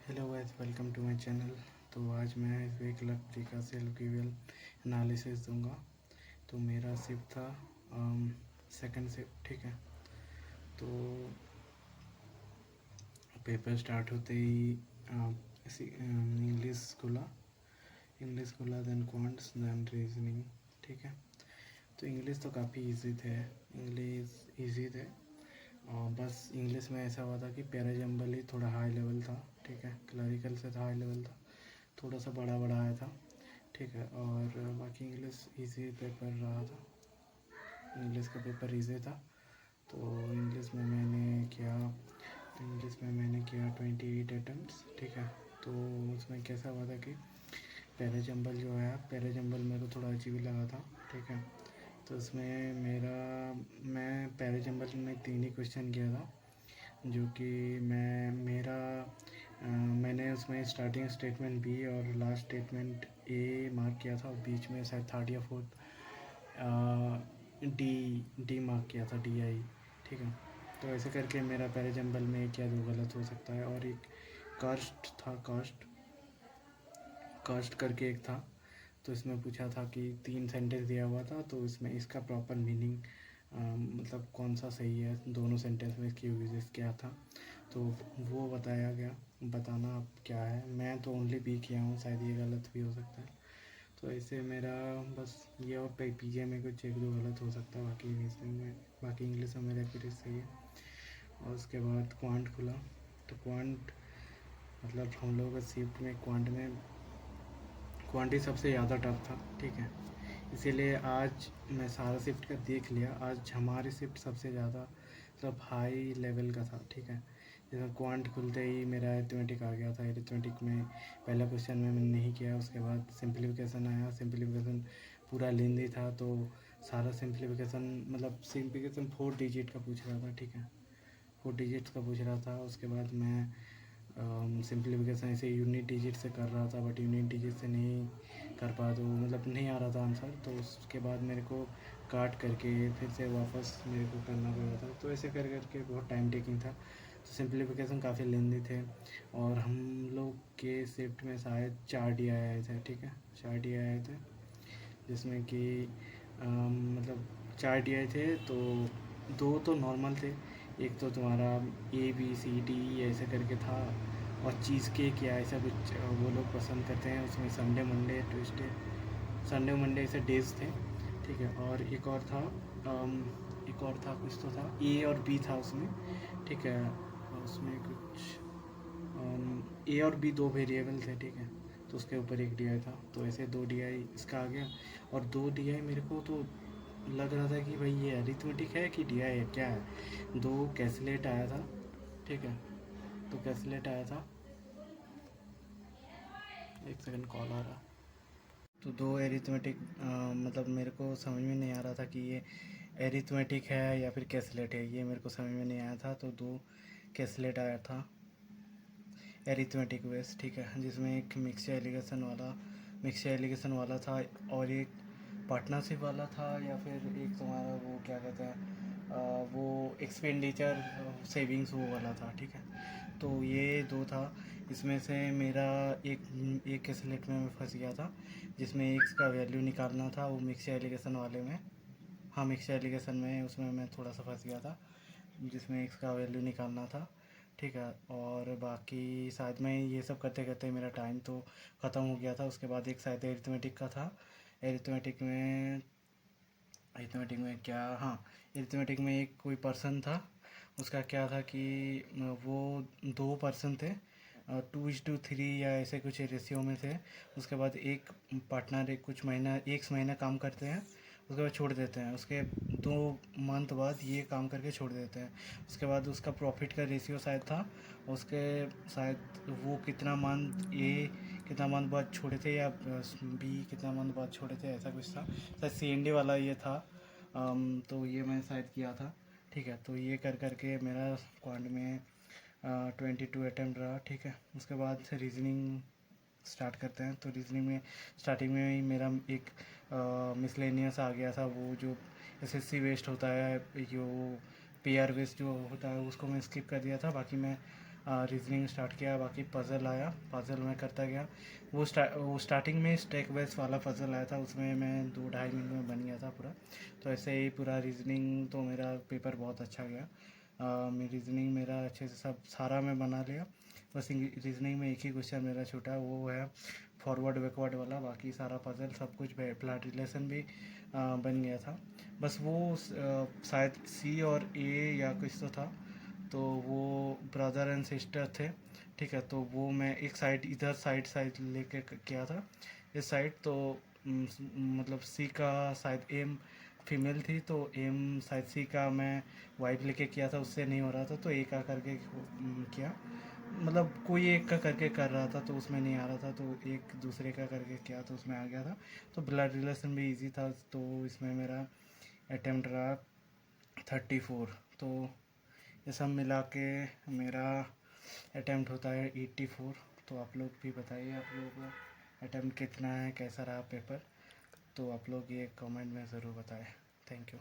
Hello guys, welcome to my channel. तो आज मैं एक लाख तरीका से एलक्यूएल एनालिसिस दूंगा। तो मेरा शिफ्ट था सेकंड शिफ्ट, ठीक है। तो पेपर स्टार्ट होते ही इंग्लिश खुला देन क्वांट्स देन रीजनिंग, ठीक है। तो इंग्लिश तो काफ़ी इजी थे, इंग्लिश इजी थे। और बस इंग्लिश में ऐसा हुआ था कि पैराजम्बल ही थोड़ा हाई लेवल था, ठीक है। क्लरिकल से था हाई लेवल था, थोड़ा सा बड़ा बड़ा आया था, ठीक है। और बाकी इंग्लिश इजी पेपर रहा था, इंग्लिश का पेपर इजी था। तो इंग्लिश में मैंने किया 28 अटैम्प्ट्स, ठीक है। तो उसमें कैसा हुआ था कि पहले जंबल जो है, पहले जंबल मेरे को थोड़ा अजीब ही लगा था, ठीक है। तो उसमें मैं पहले जंबल में 3 ही क्वेश्चन किया था, जो कि मैंने उसमें स्टार्टिंग स्टेटमेंट बी और लास्ट स्टेटमेंट ए मार्क किया था, और बीच में शायद थर्ड या फोर्थ डी डी मार्क किया था, डी आई, ठीक है। तो ऐसे करके मेरा पहले जंबल में एक या दो गलत हो सकता है। और एक कास्ट करके एक था। तो इसमें पूछा था कि 3 सेंटेंस दिया हुआ था, तो इसमें इसका प्रॉपर मीनिंग मतलब कौन सा सही है, दोनों सेंटेंस में इसकी यूजेस क्या था, तो वो बताया गया। बताना अब क्या है, मैं तो ओनली बी किया हूँ, शायद ये गलत भी हो सकता है। तो ऐसे मेरा बस ये, और पीजे में कुछ एक दो गलत हो सकता है, बाकी इंग्लिश में मेरा एक्यूरेट सही है। और उसके बाद क्वांट खुला। तो क्वांट मतलब हम लोगों का शिफ्ट में क्वांट ही सबसे ज़्यादा टफ था, ठीक है। इसीलिए आज मैं सारा शिफ्ट का देख लिया, आज हमारी शिफ्ट सबसे ज़्यादा मतलब हाई लेवल का था, ठीक है। जैसे क्वांट खुलते ही मेरा अरिथमेटिक आ गया था। अरिथमेटिक में पहला क्वेश्चन में मैंने नहीं किया, उसके बाद सिंप्लीफिकेशन आया। सिंप्लीफिकेशन पूरा लेंदी था, तो सारा सिंप्लीफिकेशन 4 डिजिट का पूछ रहा था, ठीक है। 4 डिजिट्स का पूछ रहा था। उसके बाद मैं सिंप्लीफिकेशन ऐसे यूनिट डिजिट से कर रहा था, बट यूनिट डिजिट से नहीं कर पाया, तो मतलब नहीं आ रहा था आंसर। तो उसके बाद मेरे को काट करके फिर से वापस मेरे को करना पड़ा था। तो ऐसे कर करके बहुत टाइम टेकिंग था। तो सिंप्लीफिकेशन काफ़ी लेंदी थे। और हम लोग के शिफ्ट में शायद 4 डी आए थे, ठीक है। 4 डी आए थे, जिसमें कि मतलब 4 डी आए थे, तो 2 तो नॉर्मल थे। एक तो तुम्हारा ए बी सी डी ऐसे करके था, और चीज़ केक या ऐसा कुछ वो लोग पसंद करते हैं। उसमें संडे मंडे ऐसे डेज थे, ठीक है। और एक और था कुछ तो था, ए और बी था उसमें, ठीक है। उसमें कुछ ए और बी 2 वेरिएबल थे, ठीक है। तो उसके ऊपर एक डी आई था, तो ऐसे 2 डी आई इसका आ गया। और 2 डी आई मेरे को तो लग रहा था कि भाई ये अरिथमेटिक है कि डी आई है, क्या है। 2 कैसलेट आया था, ठीक है। तो कैसलेट आया था, एक सेकंड कॉल आ रहा। तो 2 एरिथमेटिक मतलब मेरे को समझ में नहीं आ रहा था कि ये एरिथमेटिक है या फिर कैसलेट है, ये मेरे को समझ में नहीं आया था। तो 2 कैसलेट आया था एरिथमेटिक वेस, ठीक है। जिसमें एक मिक्सचर एलिगेशन वाला था, और एक पार्टनरशिप वाला था, या फिर एक तुम्हारा वो क्या कहते हैं वो एक्सपेंडिचर सेविंग्स वो वाला था, ठीक है। तो ये 2 था। इसमें से मेरा एक के सिलेक्ट में मैं फंस गया था, जिसमें एक का वैल्यू निकालना था, वो मिक्सचर एलिगेशन वाले में। हाँ, मिक्सचर एलिगेशन में उसमें मैं थोड़ा सा फंस गया था, जिसमें एक्स का वैल्यू निकालना था, ठीक है। और बाकी शायद मैं ये सब करते करते मेरा टाइम तो ख़त्म हो गया था। उसके बाद एक शायद एरिथमेटिक का था। एरिथमेटिक में एरिथमेटिक में क्या हाँ एरिथमेटिक में एक कोई पर्सन था। उसका क्या था कि वो 2 पर्सन थे, 2:3 या ऐसे कुछ रेशियो में थे। उसके बाद एक पार्टनर एक महीना काम करते हैं, उसके बाद छोड़ देते हैं। उसके 2 मंथ बाद ये काम करके छोड़ देते हैं। उसके बाद उसका प्रॉफिट का रेशियो शायद था उसके, शायद वो कितना मंथ बाद छोड़े थे, या बी कितना मंथ बाद छोड़े थे, ऐसा कुछ था। शायद CND वाला ये था। तो ये मैं शायद किया था, ठीक है। तो ये कर करके मेरा क्वांट में 22 अटैम्प्ट रहा, ठीक है। उसके बाद से रीजनिंग स्टार्ट करते हैं। तो रीजनिंग में स्टार्टिंग में ही मेरा एक मिसलेनियस आ गया था, वो जो SSC वेस्ट होता है, जो PR वेस्ट जो होता है, उसको मैं स्किप कर दिया था। बाकी मैं रीजनिंग स्टार्ट किया, बाकी पज़ल आया, पज़ल मैं करता गया। वो स्टार्टिंग में स्टैक बेस वाला पज़ल आया था, उसमें मैं 2-2.5 मिनट में बन गया था पूरा। तो ऐसे ही पूरा रीजनिंग तो मेरा पेपर बहुत अच्छा गया। मैं रीजनिंग मेरा अच्छे से सब सारा मैं बना लिया। बस रीजनिंग में एक ही क्वेश्चन मेरा छूटा, वो है फॉरवर्ड बैकवर्ड वाला। बाकी सारा पज़ल सब कुछ ब्लड रिलेशन भी बन गया था। बस वो शायद सी और ए या कुछ तो था, तो वो ब्रदर एंड सिस्टर थे, ठीक है। तो वो मैं एक साइड इधर साइड लेके किया था, इस साइड तो मतलब सी का शायद एम फीमेल थी, तो एम शायद सी का मैं वाइफ लेके किया था, उससे नहीं हो रहा था, तो एक का करके किया। मतलब कोई एक का करके कर रहा था तो उसमें नहीं आ रहा था, तो एक दूसरे का करके किया तो उसमें आ गया था। तो ब्लड रिलेशन भी इजी था, तो इसमें मेरा अटेम्प्ट रहा 34। तो ये सब मिला के मेरा अटेम्प्ट होता है 84। तो आप लोग भी बताइए, आप लोगों का अटेम्प्ट कितना है, कैसा रहा पेपर। तो आप लोग ये कमेंट में ज़रूर बताएं। Thank you.